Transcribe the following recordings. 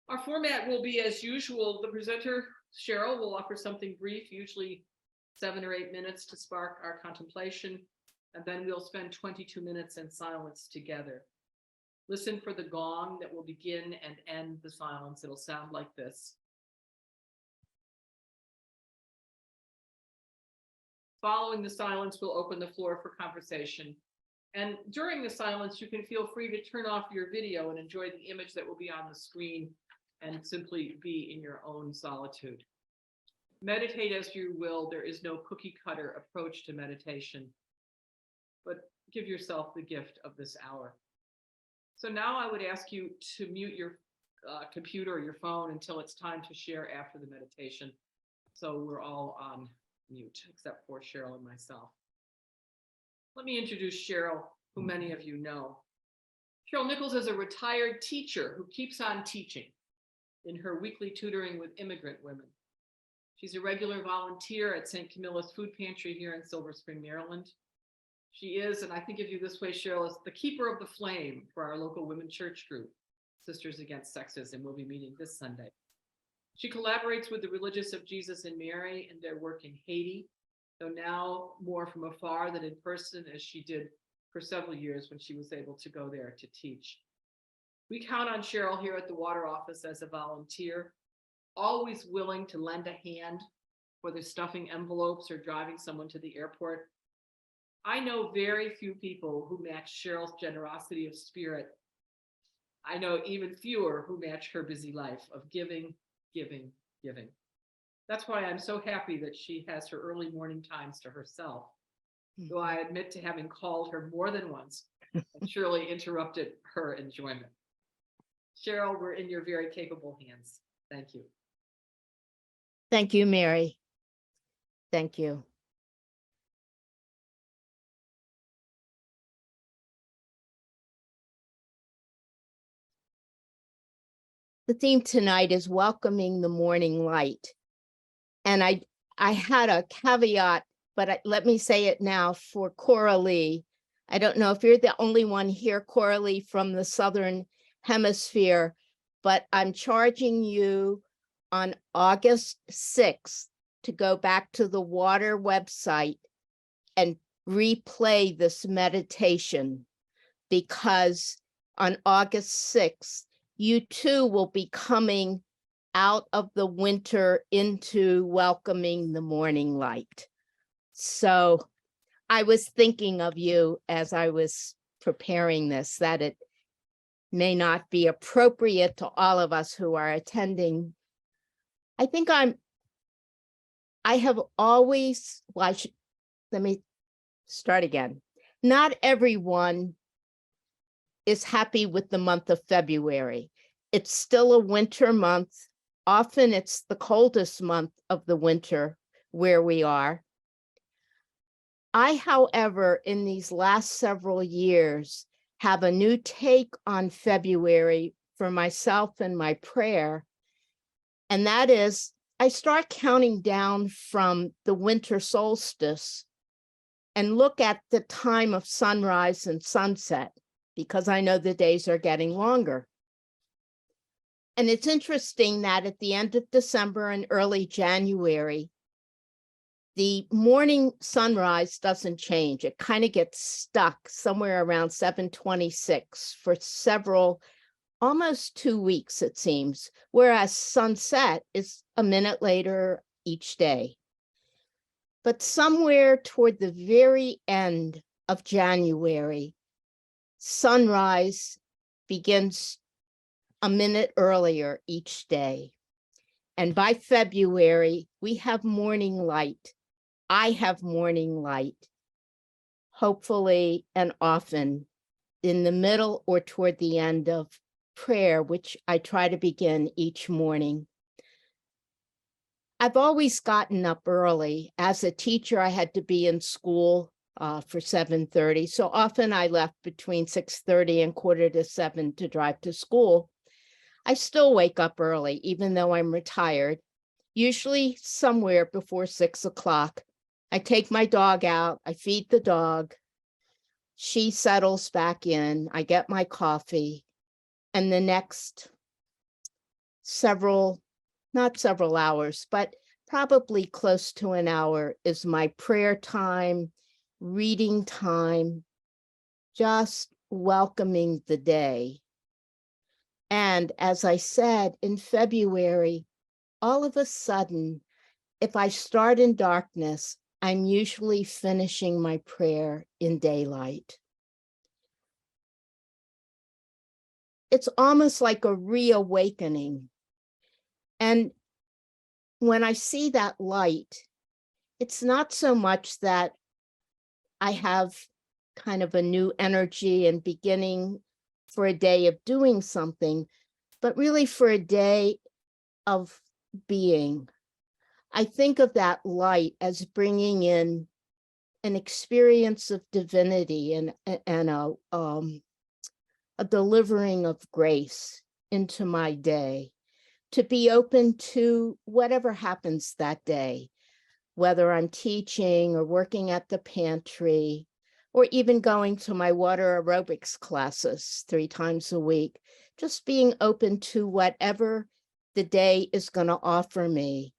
Our format will be as usual. The presenter, Cheryl, will offer something brief, usually 7 or 8 minutes to spark our contemplation, and then we'll spend 22 minutes in silence together. Listen for the gong that will begin and end the silence. It'll sound like this. Following the silence, we'll open the floor for conversation. And during the silence, you can feel free to turn off your video and enjoy the image that will be on the screen and simply be in your own solitude. Meditate as you will. There is no cookie cutter approach to meditation, but give yourself the gift of this hour. So now I would ask you to mute your computer or your phone until it's time to share after the meditation. So we're all on mute, except for Cheryl and myself. Let me introduce Cheryl, who many of you know. Cheryl Nichols is a retired teacher who keeps on teaching in her weekly tutoring with immigrant women. She's a regular volunteer at St. Camilla's Food Pantry here in Silver Spring, Maryland. She is, and I think of you this way, Cheryl, is the keeper of the flame for our local women church group, Sisters Against Sexism. We'll be meeting this Sunday. She collaborates with the Religious of Jesus and Mary in their work in Haiti, though now more from afar than in person, as she did for several years when she was able to go there to teach. We count on Cheryl here at the water office as a volunteer, always willing to lend a hand, whether stuffing envelopes or driving someone to the airport. I know very few people who match Cheryl's generosity of spirit. I know even fewer who match her busy life of giving, giving, giving. That's why I'm so happy that she has her early morning times to herself, though I admit to having called her more than once and surely interrupted her enjoyment. Cheryl, we're in your very capable hands. Thank you. Thank you, Mary. Thank you. The theme tonight is welcoming the morning light. And I had a caveat, but let me say it now for Coralie. I don't know if you're the only one here, Coralie, from the Southern Hemisphere, but I'm charging you on August 6th to go back to the water website and replay this meditation, because on August 6th, you too will be coming out of the winter into welcoming the morning light. So I was thinking of you as I was preparing this, that it may not be appropriate to all of us who are attending. I think I have always, let me start again. Not everyone is happy with the month of February. It's still a winter month. Often it's the coldest month of the winter where we are. I, however, in these last several years, have a new take on February for myself and my prayer. And that is, I start counting down from the winter solstice and look at the time of sunrise and sunset, because I know the days are getting longer. And it's interesting that at the end of December and early January, the morning sunrise doesn't change. It kind of gets stuck somewhere around 7:26 for several, almost 2 weeks, it seems, whereas sunset is a minute later each day. But somewhere toward the very end of January, sunrise begins a minute earlier each day. And by February, we have morning light. I have morning light, hopefully and often in the middle or toward the end of prayer, which I try to begin each morning. I've always gotten up early. As a teacher, I had to be in school for 7:30. So often I left between 6:30 and 6:45 to drive to school. I still wake up early, even though I'm retired, usually somewhere before 6 o'clock. I take my dog out, I feed the dog, she settles back in, I get my coffee, and the next not several hours, but probably close to an hour is my prayer time, reading time, just welcoming the day. And as I said, in February, all of a sudden, if I start in darkness, I'm usually finishing my prayer in daylight. It's almost like a reawakening. And when I see that light, it's not so much that I have kind of a new energy and beginning for a day of doing something, but really for a day of being. I think of that light as bringing in an experience of divinity and a delivering of grace into my day, to be open to whatever happens that day, whether I'm teaching or working at the pantry, or even going to my water aerobics classes 3 times a week, just being open to whatever the day is going to offer me.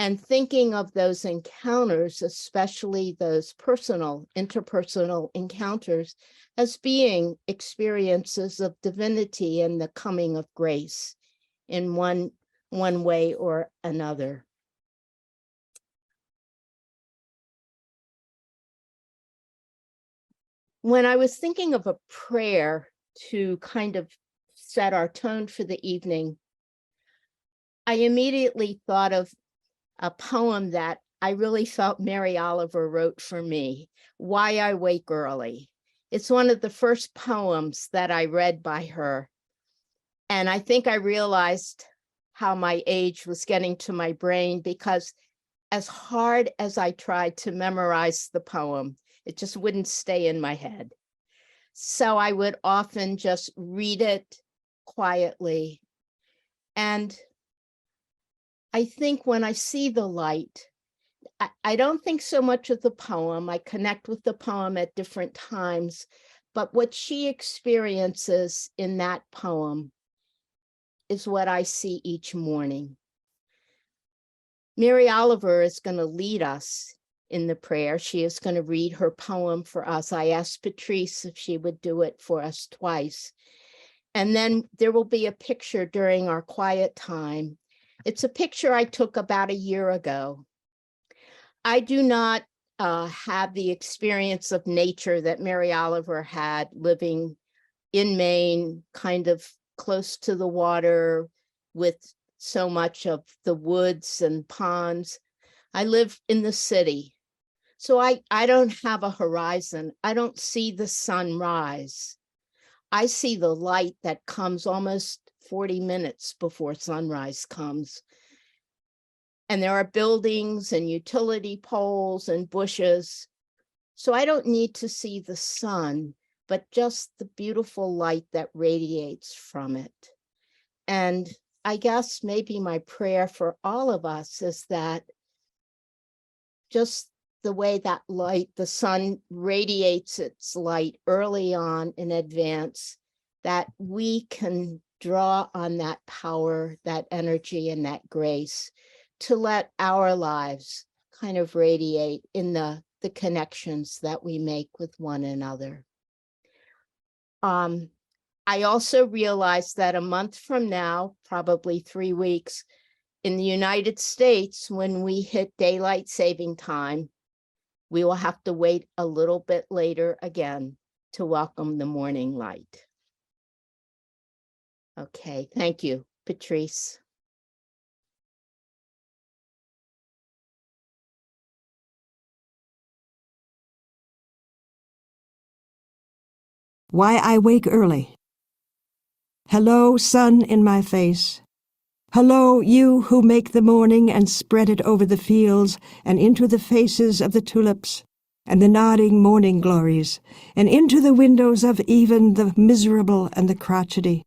And thinking of those encounters, especially those interpersonal encounters, as being experiences of divinity and the coming of grace in one way or another. When I was thinking of a prayer to kind of set our tone for the evening, I immediately thought of a poem that I really felt Mary Oliver wrote for me, Why I Wake Early. It's one of the first poems that I read by her. And I think I realized how my age was getting to my brain, because as hard as I tried to memorize the poem, it just wouldn't stay in my head. So I would often just read it quietly. And I think when I see the light, I don't think so much of the poem. I connect with the poem at different times, but what she experiences in that poem is what I see each morning. Mary Oliver is going to lead us in the prayer. She is going to read her poem for us. I asked Patrice if she would do it for us twice. And then there will be a picture during our quiet time. It's a picture I took about a year ago. I do not have the experience of nature that Mary Oliver had, living in Maine, kind of close to the water with so much of the woods and ponds. I live in the city. So I don't have a horizon. I don't see the sun rise. I see the light that comes almost 40 minutes before sunrise comes. And there are buildings and utility poles and bushes. So I don't need to see the sun, but just the beautiful light that radiates from it. And I guess maybe my prayer for all of us is that just the way that light, the sun radiates its light early on in advance, that we can draw on that power, that energy, and that grace to let our lives kind of radiate in the connections that we make with one another. I also realized that a month from now, probably 3 weeks, in the United States, when we hit daylight saving time, we will have to wait a little bit later again to welcome the morning light. Okay, thank you, Patrice. Why I Wake Early. Hello, sun in my face. Hello, you who make the morning and spread it over the fields and into the faces of the tulips and the nodding morning glories and into the windows of even the miserable and the crotchety.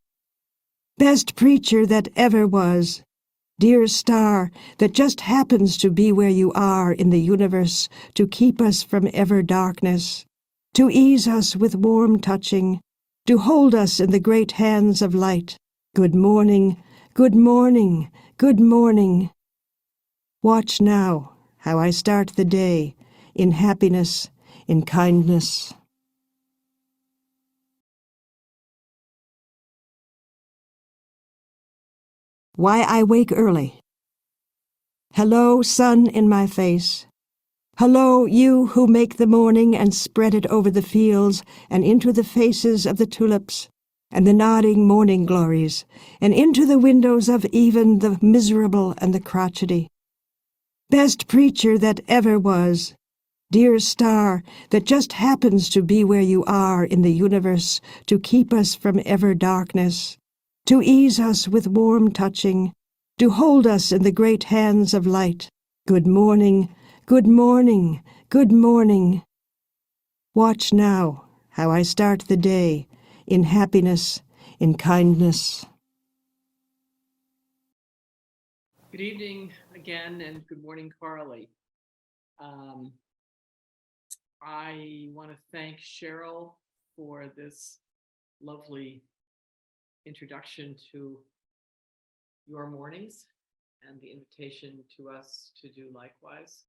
Best preacher that ever was, dear star that just happens to be where you are in the universe to keep us from ever darkness, to ease us with warm touching, to hold us in the great hands of light. Good morning, Good morning, good morning. Watch now how I start the day in happiness, in kindness. Why I wake early. Hello, sun in my face. Hello, you who make the morning and spread it over the fields and into the faces of the tulips and the nodding morning glories and into the windows of even the miserable and the crotchety. Best preacher that ever was, dear star that just happens to be where you are in the universe to keep us from ever darkness, to ease us with warm touching, to hold us in the great hands of light. Good morning, good morning, good morning. Watch now how I start the day in happiness, in kindness. Good evening again, and good morning, Carly. I want to thank Cheryl for this lovely introduction to your mornings and the invitation to us to do likewise.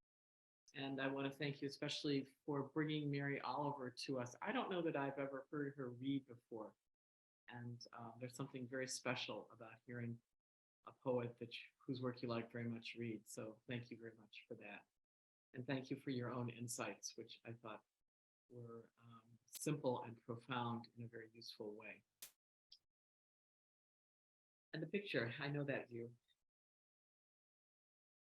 And I want to thank you especially for bringing Mary Oliver to us. I don't know that I've ever heard her read before. And there's something very special about hearing a poet whose work you like very much read. So thank you very much for that. And thank you for your own insights, which I thought were simple and profound in a very useful way. And the picture, I know that view.